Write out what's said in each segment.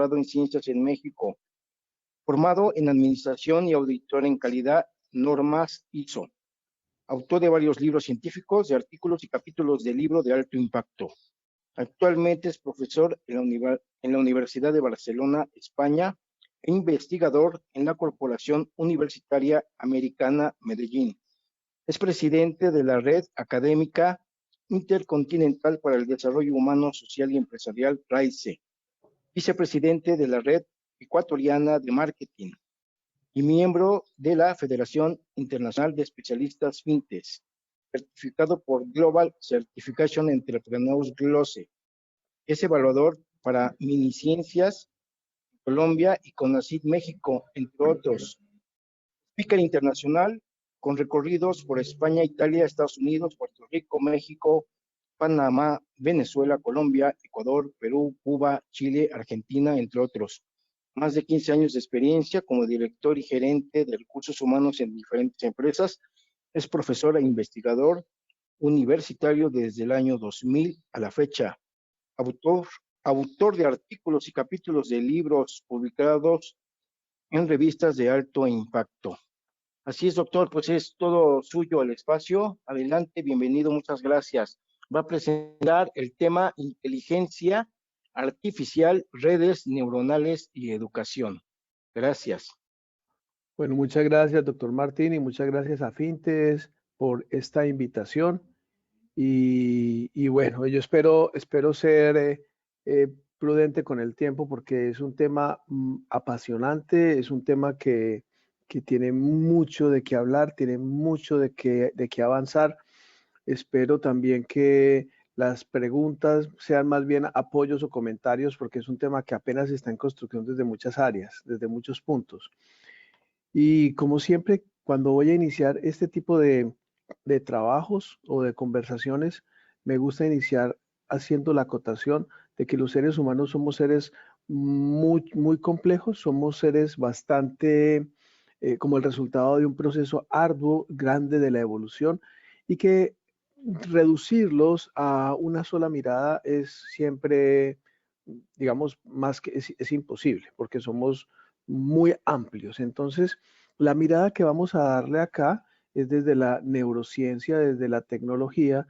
doctorado en Ciencias en México, formado en Administración y auditor en calidad, normas ISO. Autor de varios libros científicos, de artículos y capítulos de libro de alto impacto. Actualmente es profesor en la Universidad de Barcelona, España, e investigador en la Corporación Universitaria Americana Medellín. Es presidente de la Red Académica Intercontinental para el Desarrollo Humano, Social y Empresarial, RAICE, vicepresidente de la Red Ecuatoriana de Marketing y miembro de la Federación Internacional de Especialistas FinTech, certificado por Global Certification Entrepreneurs GLOSE. Es evaluador para Miniciencias Colombia y CONACYT México, entre otros. Speaker internacional con recorridos por España, Italia, Estados Unidos, Puerto Rico, México, Panamá, Venezuela, Colombia, Ecuador, Perú, Cuba, Chile, Argentina, entre otros. Más de 15 años de experiencia como director y gerente de recursos humanos en diferentes empresas. Es profesor e investigador universitario desde el año 2000 a la fecha. Autor de artículos y capítulos de libros publicados en revistas de alto impacto. Así es, doctor, pues es todo suyo el espacio. Adelante, bienvenido, muchas gracias. Va a presentar el tema inteligencia artificial, redes neuronales y educación. Gracias. Bueno, muchas gracias, doctor Martín, y muchas gracias a FinTech por esta invitación. Y bueno, yo espero ser prudente con el tiempo porque es un tema apasionante, es un tema que tiene mucho de qué hablar, tiene mucho de qué avanzar. Espero también que las preguntas sean más bien apoyos o comentarios porque es un tema que apenas está en construcción desde muchas áreas, desde muchos puntos. Y como siempre, cuando voy a iniciar este tipo de trabajos o de conversaciones, me gusta iniciar haciendo la acotación de que los seres humanos somos seres muy complejos, somos seres bastante como el resultado de un proceso arduo, grande de la evolución, y que reducirlos a una sola mirada es siempre, digamos, más que es imposible, porque somos muy amplios. Entonces, la mirada que vamos a darle acá es desde la neurociencia, desde la tecnología,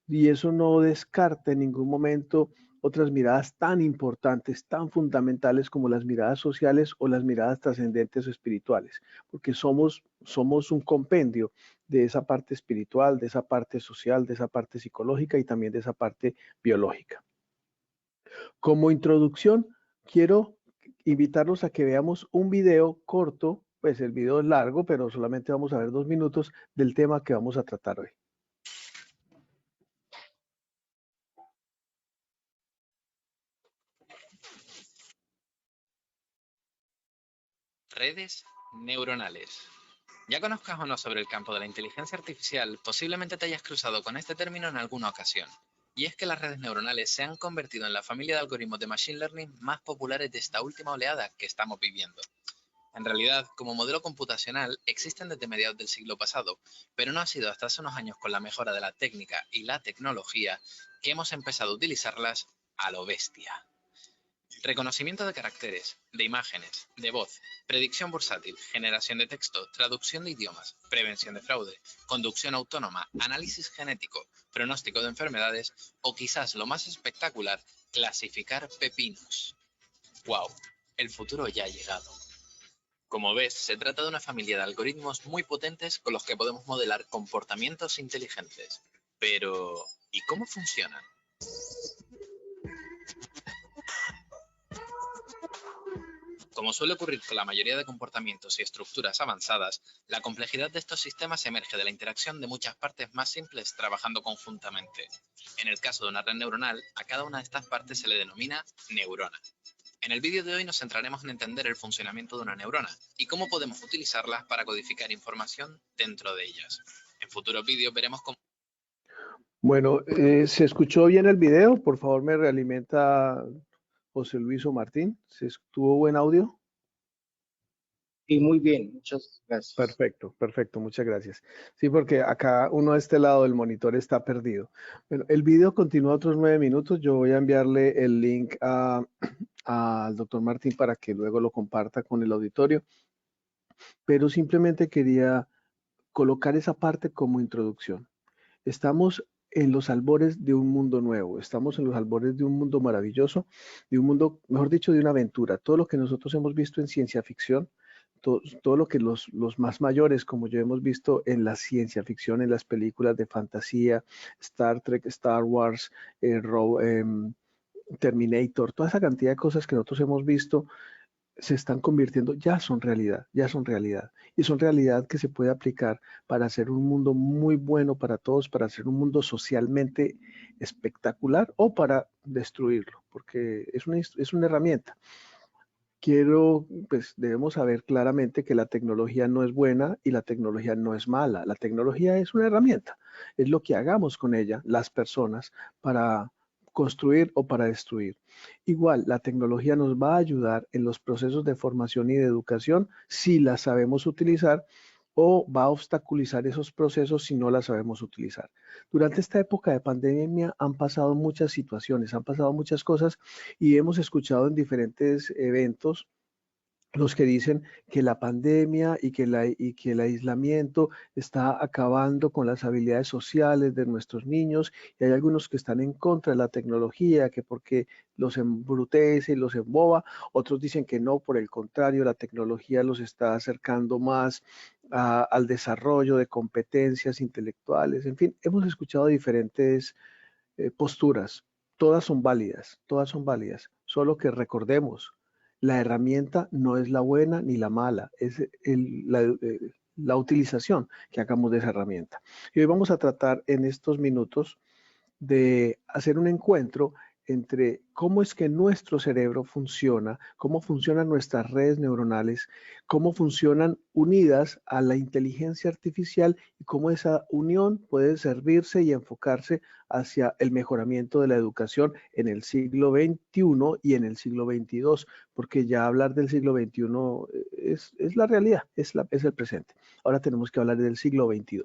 y eso no descarta en ningún momento otras miradas tan importantes, tan fundamentales como las miradas sociales o las miradas trascendentes o espirituales, porque somos un compendio de esa parte espiritual, de esa parte social, de esa parte psicológica y también de esa parte biológica. Como introducción, quiero invitarlos a que veamos un video corto, pues el video es largo, pero solamente vamos a ver 2 minutos del tema que vamos a tratar hoy. Redes neuronales. Ya conozcas o no sobre el campo de la inteligencia artificial, posiblemente te hayas cruzado con este término en alguna ocasión. Y es que las redes neuronales se han convertido en la familia de algoritmos de Machine Learning más populares de esta última oleada que estamos viviendo. En realidad, como modelo computacional, existen desde mediados del siglo pasado, pero no ha sido hasta hace unos años con la mejora de la técnica y la tecnología que hemos empezado a utilizarlas a lo bestia. Reconocimiento de caracteres, de imágenes, de voz, predicción bursátil, generación de texto, traducción de idiomas, prevención de fraude, conducción autónoma, análisis genético, pronóstico de enfermedades o quizás lo más espectacular, clasificar pepinos. ¡Wow! El futuro ya ha llegado. Como ves, se trata de una familia de algoritmos muy potentes con los que podemos modelar comportamientos inteligentes. Pero, ¿y cómo funcionan? Como suele ocurrir con la mayoría de comportamientos y estructuras avanzadas, la complejidad de estos sistemas emerge de la interacción de muchas partes más simples trabajando conjuntamente. En el caso de una red neuronal, a cada una de estas partes se le denomina neurona. En el vídeo de hoy nos centraremos en entender el funcionamiento de una neurona y cómo podemos utilizarlas para codificar información dentro de ellas. En futuros vídeos veremos cómo... Bueno, ¿se escuchó bien el video? Por favor, me realimenta José Luis o Martín. ¿Tuvo buen audio? Sí, muy bien, muchas gracias. Perfecto, perfecto, muchas gracias. Sí, porque acá uno de este lado del monitor está perdido. Bueno, el video continúa otros 9 minutos. Yo voy a enviarle el link a al doctor Martín para que luego lo comparta con el auditorio, pero simplemente quería colocar esa parte como introducción. Estamos en los albores de un mundo nuevo, estamos en los albores de un mundo maravilloso, de un mundo, mejor dicho, de una aventura. Todo lo que nosotros hemos visto en ciencia ficción, todo lo que los más mayores, como yo, hemos visto en la ciencia ficción, en las películas de fantasía, Star Trek, Star Wars, Terminator, toda esa cantidad de cosas que nosotros hemos visto se están convirtiendo, ya son realidad, ya son realidad. Y son realidad que se puede aplicar para hacer un mundo muy bueno para todos, para hacer un mundo socialmente espectacular o para destruirlo, porque es una herramienta. Pues debemos saber claramente que la tecnología no es buena y la tecnología no es mala. La tecnología es una herramienta, es lo que hagamos con ella, las personas, para construir o para destruir. Igual, la tecnología nos va a ayudar en los procesos de formación y de educación si la sabemos utilizar, o va a obstaculizar esos procesos si no la sabemos utilizar. Durante esta época de pandemia han pasado muchas situaciones, han pasado muchas cosas y hemos escuchado en diferentes eventos los que dicen que la pandemia y que el aislamiento está acabando con las habilidades sociales de nuestros niños, y hay algunos que están en contra de la tecnología, que porque los embrutece y los emboba. Otros dicen que no, por el contrario, la tecnología los está acercando más al desarrollo de competencias intelectuales. En fin, hemos escuchado diferentes posturas. Todas son válidas, solo que recordemos, la herramienta no es la buena ni la mala, es la utilización que hagamos de esa herramienta. Y hoy vamos a tratar en estos minutos de hacer un encuentro entre cómo es que nuestro cerebro funciona, cómo funcionan nuestras redes neuronales, cómo funcionan unidas a la inteligencia artificial y cómo esa unión puede servirse y enfocarse hacia el mejoramiento de la educación en el siglo XXI y en el siglo XXII, porque ya hablar del siglo XXI es la realidad, es el presente. Ahora tenemos que hablar del siglo XXII.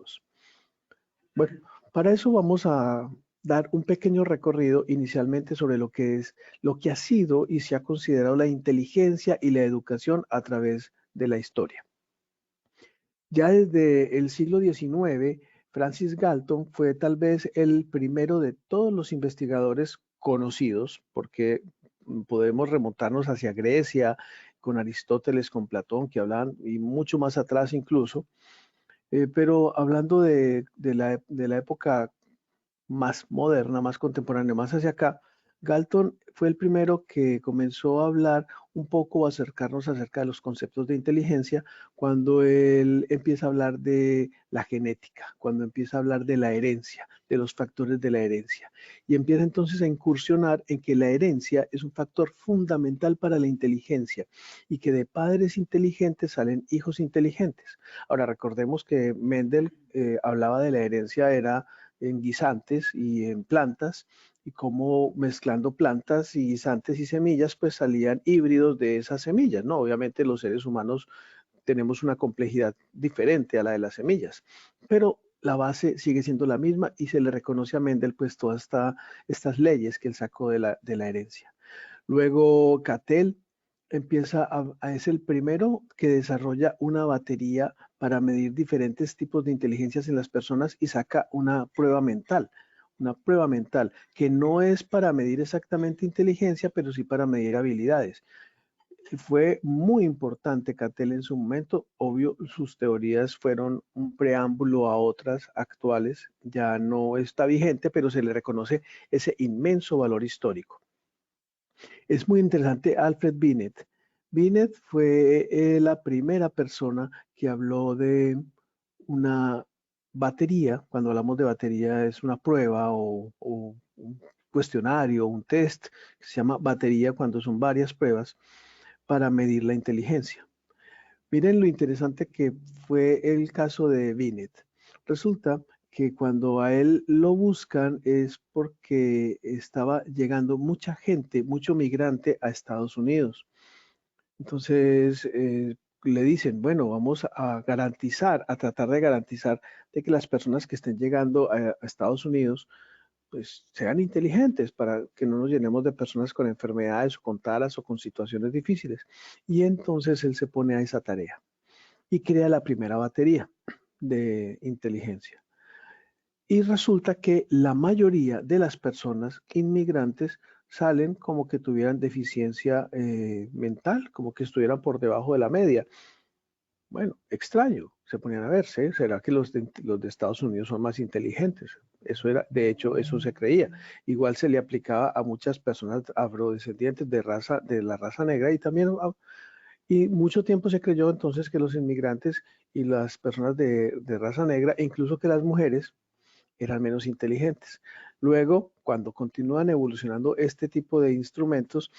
Bueno, para eso vamos a dar un pequeño recorrido inicialmente sobre lo que ha sido y se ha considerado la inteligencia y la educación a través de la historia. Ya desde el siglo XIX, Francis Galton fue tal vez el primero de todos los investigadores conocidos, porque podemos remontarnos hacia Grecia, con Aristóteles, con Platón, que hablaban, y mucho más atrás incluso. Pero hablando de la época más moderna, más contemporánea, más hacia acá, Galton fue el primero que comenzó a hablar un poco, a acercarnos acerca de los conceptos de inteligencia, cuando él empieza a hablar de la genética, cuando empieza a hablar de la herencia, de los factores de la herencia, y empieza entonces a incursionar en que la herencia es un factor fundamental para la inteligencia y que de padres inteligentes salen hijos inteligentes. Ahora, recordemos que Mendel hablaba de la herencia era en guisantes y en plantas, y cómo mezclando plantas y guisantes y semillas, pues salían híbridos de esas semillas, ¿no? Obviamente los seres humanos tenemos una complejidad diferente a la de las semillas, pero la base sigue siendo la misma y se le reconoce a Mendel pues todas estas leyes que él sacó de la herencia. Luego Cattell es el primero que desarrolla una batería para medir diferentes tipos de inteligencias en las personas y saca una prueba mental que no es para medir exactamente inteligencia, pero sí para medir habilidades. Fue muy importante Cattell en su momento. Obvio, sus teorías fueron un preámbulo a otras actuales, ya no está vigente, pero se le reconoce ese inmenso valor histórico. Es muy interesante Alfred Binet. Binet fue la primera persona que habló de una batería. Cuando hablamos de batería es una prueba o un cuestionario, un test, que se llama batería cuando son varias pruebas para medir la inteligencia. Miren lo interesante que fue el caso de Binet. Resulta que cuando a él lo buscan es porque estaba llegando mucha gente, mucho migrante a Estados Unidos. Entonces le dicen, bueno, vamos a garantizar, a tratar de garantizar de que las personas que estén llegando a Estados Unidos pues sean inteligentes para que no nos llenemos de personas con enfermedades o con taras o con situaciones difíciles. Y entonces él se pone a esa tarea y crea la primera batería de inteligencia. Y resulta que la mayoría de las personas inmigrantes salen como que tuvieran deficiencia mental, como que estuvieran por debajo de la media. Bueno, extraño, se ponían a verse, ¿será que los de Estados Unidos son más inteligentes? Eso era, de hecho, eso se creía. Igual se le aplicaba a muchas personas afrodescendientes de la raza negra y también, y mucho tiempo se creyó entonces que los inmigrantes y las personas de raza negra, e incluso que las mujeres, eran menos inteligentes. Luego, cuando continúan evolucionando este tipo de instrumentos,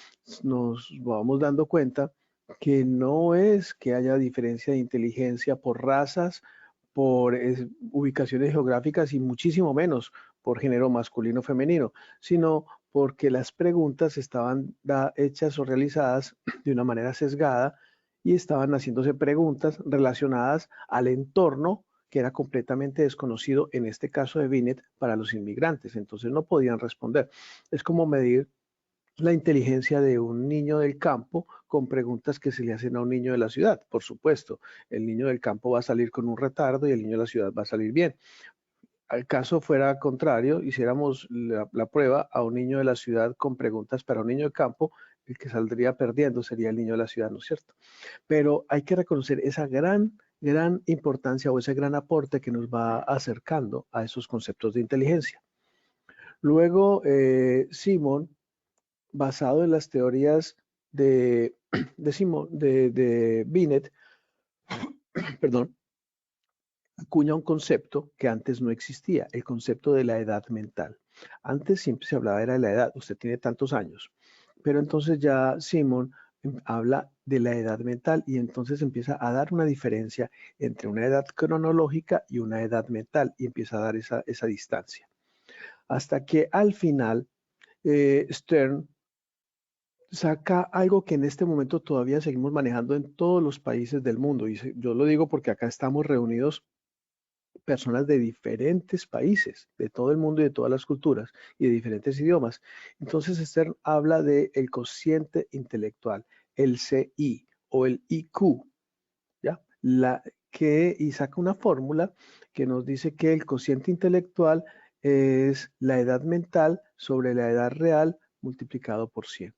nos vamos dando cuenta que no es que haya diferencia de inteligencia por razas, por ubicaciones geográficas y muchísimo menos por género masculino o femenino, sino porque las preguntas estaban hechas o realizadas de una manera sesgada y estaban haciéndose preguntas relacionadas al entorno que era completamente desconocido, en este caso de Binet, para los inmigrantes. Entonces no podían responder. Es como medir la inteligencia de un niño del campo con preguntas que se le hacen a un niño de la ciudad. Por supuesto, el niño del campo va a salir con un retardo y el niño de la ciudad va a salir bien. Al caso fuera contrario, hiciéramos la prueba a un niño de la ciudad con preguntas para un niño de campo, el que saldría perdiendo sería el niño de la ciudad, ¿no es cierto? Pero hay que reconocer esa gran importancia o ese gran aporte que nos va acercando a esos conceptos de inteligencia. Luego, Simon, basado en las teorías de Binet, perdón, acuña un concepto que antes no existía, el concepto de la edad mental. Antes siempre se hablaba de la edad, usted tiene tantos años, pero entonces ya Simon habla de la edad mental y entonces empieza a dar una diferencia entre una edad cronológica y una edad mental y empieza a dar esa distancia. Hasta que al final Stern saca algo que en este momento todavía seguimos manejando en todos los países del mundo. Y yo lo digo porque acá estamos reunidos personas de diferentes países, de todo el mundo y de todas las culturas y de diferentes idiomas. Entonces Stern habla del cociente intelectual, el CI o el IQ, ¿ya? Y saca una fórmula que nos dice que el cociente intelectual es la edad mental sobre la edad real multiplicado por 100.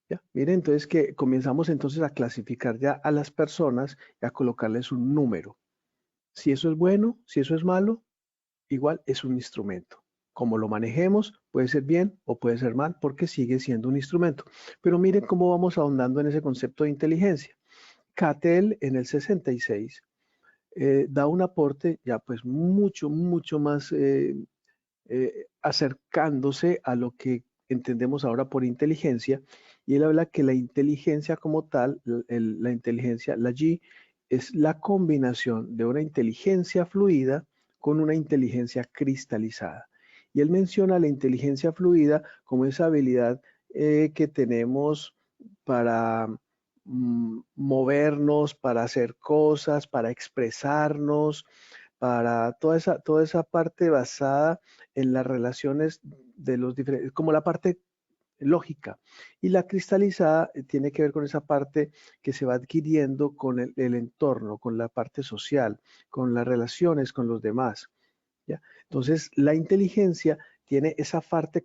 ¿Ya? Miren, entonces que comenzamos entonces a clasificar ya a las personas y a colocarles un número. Si eso es bueno, si eso es malo, igual es un instrumento. Como lo manejemos, puede ser bien o puede ser mal, porque sigue siendo un instrumento. Pero miren cómo vamos ahondando en ese concepto de inteligencia. Cattell en el 66 da un aporte ya pues mucho más acercándose a lo que entendemos ahora por inteligencia, y él habla que la inteligencia como tal, la inteligencia, la G, es la combinación de una inteligencia fluida con una inteligencia cristalizada. Y él menciona la inteligencia fluida como esa habilidad que tenemos para movernos, para hacer cosas, para expresarnos, para toda esa parte basada en las relaciones de los diferentes, como la parte lógica. Y la cristalizada tiene que ver con esa parte que se va adquiriendo con el entorno, con la parte social, con las relaciones con los demás. ¿Ya? Entonces, la inteligencia tiene esa parte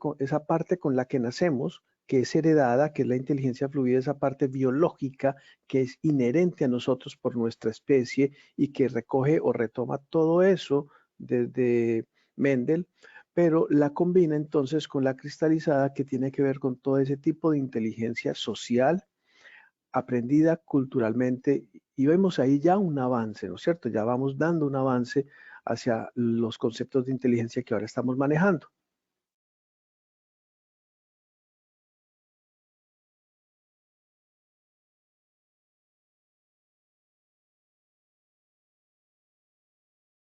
con la que nacemos, que es heredada, que es la inteligencia fluida, esa parte biológica que es inherente a nosotros por nuestra especie y que recoge o retoma todo eso desde Mendel, pero la combina entonces con la cristalizada que tiene que ver con todo ese tipo de inteligencia social, aprendida culturalmente, y vemos ahí ya un avance, ¿no es cierto? Ya vamos dando un avance hacia los conceptos de inteligencia que ahora estamos manejando.